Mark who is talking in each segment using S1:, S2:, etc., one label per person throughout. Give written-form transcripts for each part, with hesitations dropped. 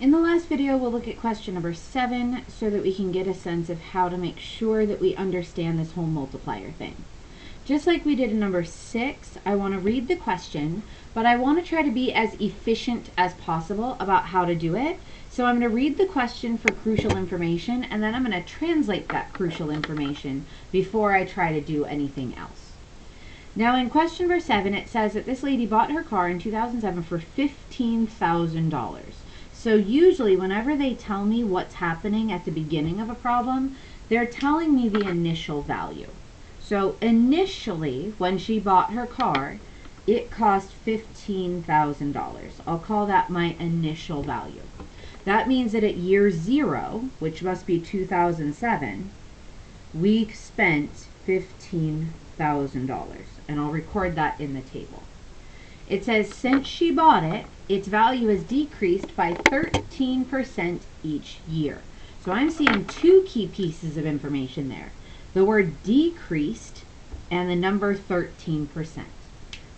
S1: In the last video, we'll look at question number 7 so that we can get a sense of how to make sure that we understand this whole multiplier thing. Just like we did in number 6, I want to read the question, but I want to try to be as efficient as possible about how to do it. So I'm going to read the question for crucial information, and then I'm going to translate that crucial information before I try to do anything else. Now in question number 7, it says that this lady bought her car in 2007 for $15,000. So usually whenever they tell me what's happening at the beginning of a problem, they're telling me the initial value. So initially, when she bought her car, it cost $15,000. I'll call that my initial value. That means that at year 0, which must be 2007, we spent $15,000. And I'll record that in the table. It says since she bought it, its value has decreased by 13% each year. So I'm seeing two key pieces of information there. The word decreased and the number 13%.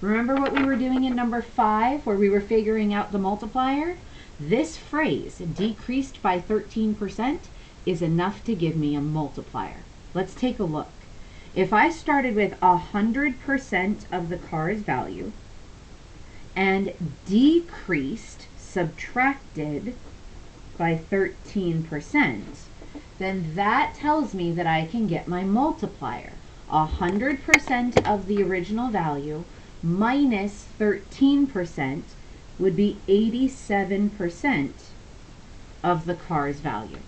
S1: Remember what we were doing in number 5 where we were figuring out the multiplier? This phrase, decreased by 13%, is enough to give me a multiplier. Let's take a look. If I started with 100% of the car's value and decreased, subtracted by 13%, then that tells me that I can get my multiplier. 100% of the original value minus 13% would be 87% of the car's value.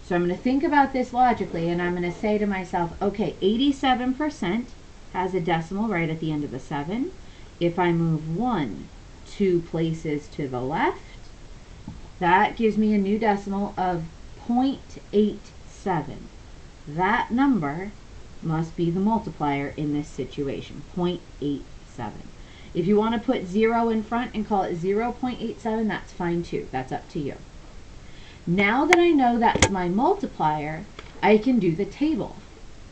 S1: So I'm going to think about this logically, and I'm going to say to myself, okay, 87% has a decimal right at the end of the 7. If I move 2 places to the left, that gives me a new decimal of 0.87. That number must be the multiplier in this situation, 0.87. If you want to put 0 in front and call it 0.87, that's fine too. That's up to you. Now that I know that's my multiplier, I can do the table.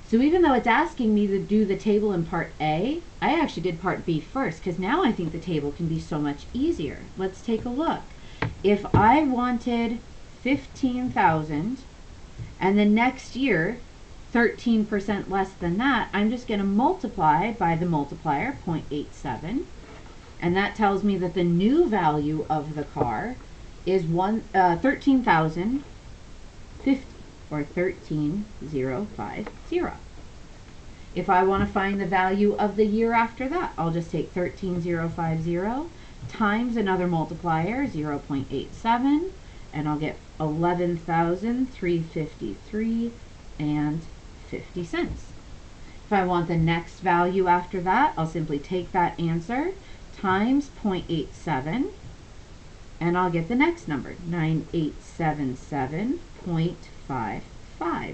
S1: So even though it's asking me to do the table in part A, I actually did part B first, because now I think the table can be so much easier. Let's take a look. If I wanted 15,000 and the next year 13% less than that, I'm just going to multiply by the multiplier, 0.87, and that tells me that the new value of the car is 13,050, or 13,050. If I want to find the value of the year after that, I'll just take 13,050 times another multiplier, 0.87, and I'll get 11,353 and 50 cents. If I want the next value after that, I'll simply take that answer times 0.87, and I'll get the next number, 9877.55.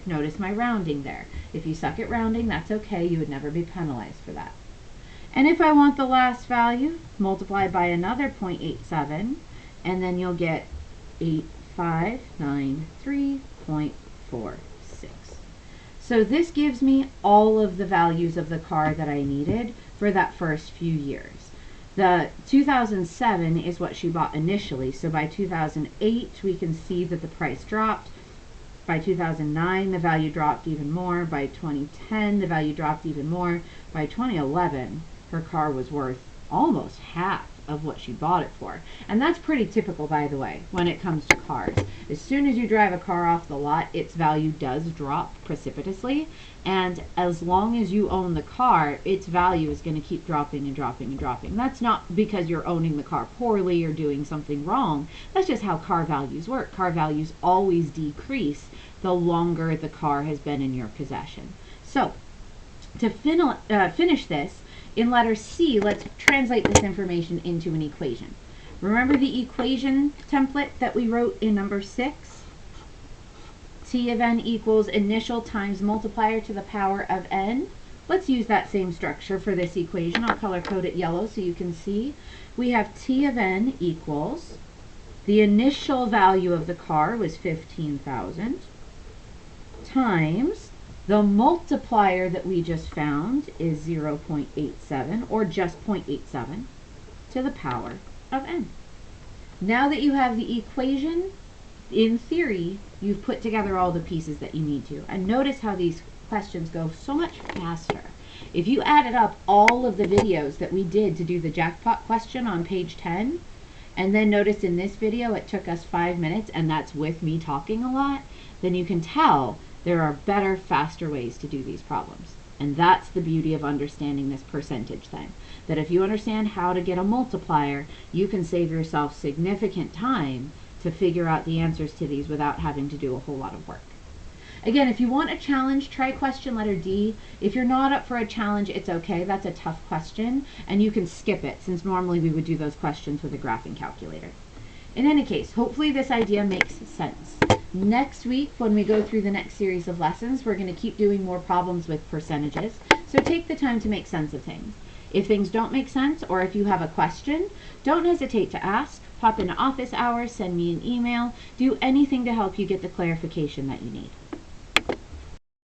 S1: Notice my rounding there. If you suck at rounding, that's okay. You would never be penalized for that. And if I want the last value, multiply by another 0.87, and then you'll get 8593.46. So this gives me all of the values of the car that I needed for that first few years. The 2007 is what she bought initially, so by 2008 we can see that the price dropped. By 2009 the value dropped even more. By 2010 the value dropped even more. By 2011 her car was worth almost half of what she bought it for. And that's pretty typical, by the way, when it comes to cars. As soon as you drive a car off the lot, its value does drop precipitously, and as long as you own the car, its value is going to keep dropping and dropping and dropping. That's not because you're owning the car poorly or doing something wrong. That's just how car values work. Car values always decrease the longer the car has been in your possession. So to finish this, in letter C, let's translate this information into an equation. Remember the equation template that we wrote in number 6? T of n equals initial times multiplier to the power of n. Let's use that same structure for this equation. I'll color code it yellow so you can see. We have T of n equals the initial value of the car was 15,000 times the multiplier that we just found is 0.87, or just 0.87, to the power of n. Now that you have the equation, in theory, you've put together all the pieces that you need to. And notice how these questions go so much faster. If you added up all of the videos that we did to do the jackpot question on page 10, and then notice in this video it took us 5 minutes, and that's with me talking a lot, then you can tell there are better, faster ways to do these problems. And that's the beauty of understanding this percentage thing. That if you understand how to get a multiplier, you can save yourself significant time to figure out the answers to these without having to do a whole lot of work. Again, if you want a challenge, try question letter D. If you're not up for a challenge, it's okay. That's a tough question, and you can skip it, since normally we would do those questions with a graphing calculator. In any case, hopefully this idea makes sense. Next week, when we go through the next series of lessons, we're going to keep doing more problems with percentages, so take the time to make sense of things. If things don't make sense, or if you have a question, don't hesitate to ask. Pop into office hours, send me an email, do anything to help you get the clarification that you need.